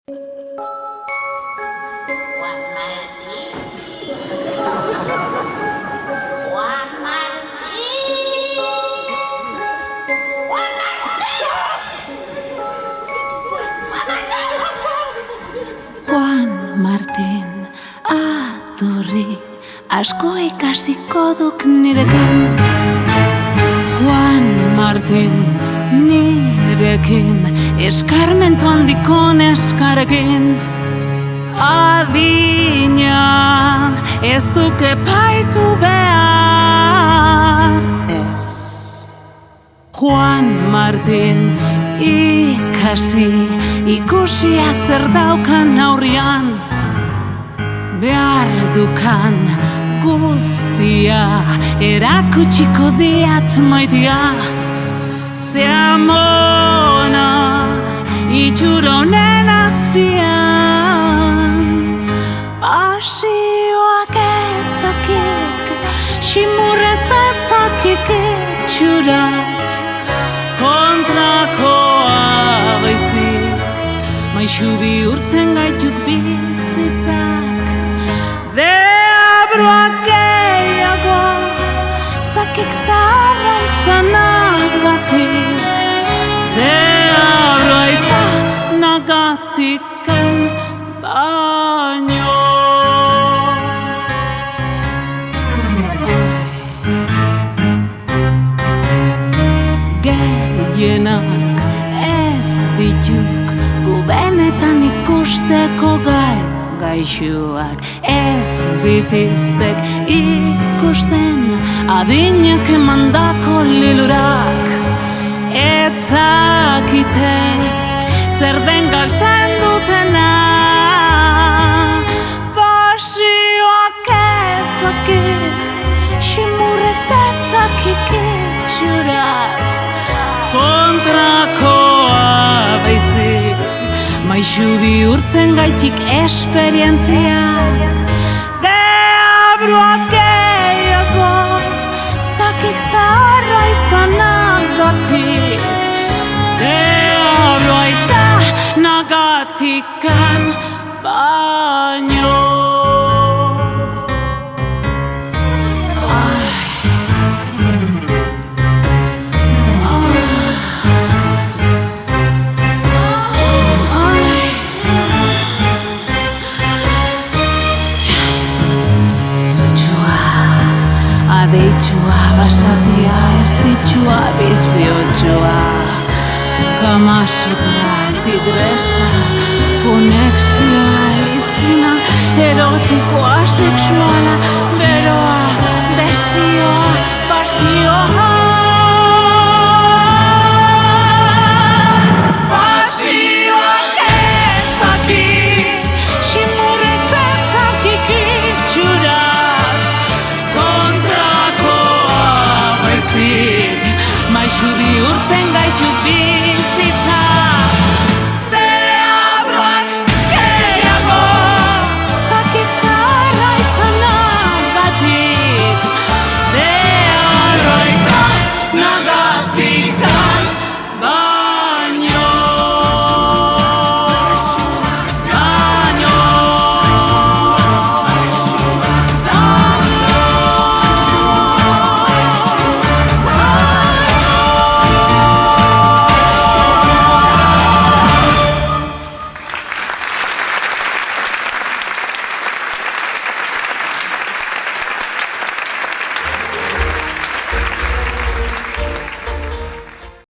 Juan Martín. Juan Martín. Juan Juan Martín, atorri, asko ikasiko duk nirekin. Juan Martín, nirekin, eskarmentu handiko neskarekin. Adina, ez duke paitu behar. Ez. Juan Martín, ikusia zer daukan aurrian. Behar dukan guztia, erakutsiko diat maitia. Ze amona, itxuronen azpian. Pasioak etzakik, ximurrez etzakik itxuraz. Kontrakoa baizik, maixu bihurtzen gaituk bizitzak. Deabroak gehiago, zakik zaharra izanagatik. Deabroa izanagatiken baino. Gehienak ez dituk gu benetan ikusteko gaixoak. Ez ditiztek ikusten adinak emandako lilurak. Etzakitek zer den galtzen dutena. Pasioak etzakik, ximurrez etzakik itxuraz. Kontrakoa baizik, maixu bihurtzen gaitik esperientziak. Deabroak gehiago, zakik zaharra izanagatik. Deabroa izanagatikan baino. Adeitsua, basatia, ez ditxua, biziotxua. Kamasutra, tigresa, konexioa, izuna, erotikoa, sexuala, beroa.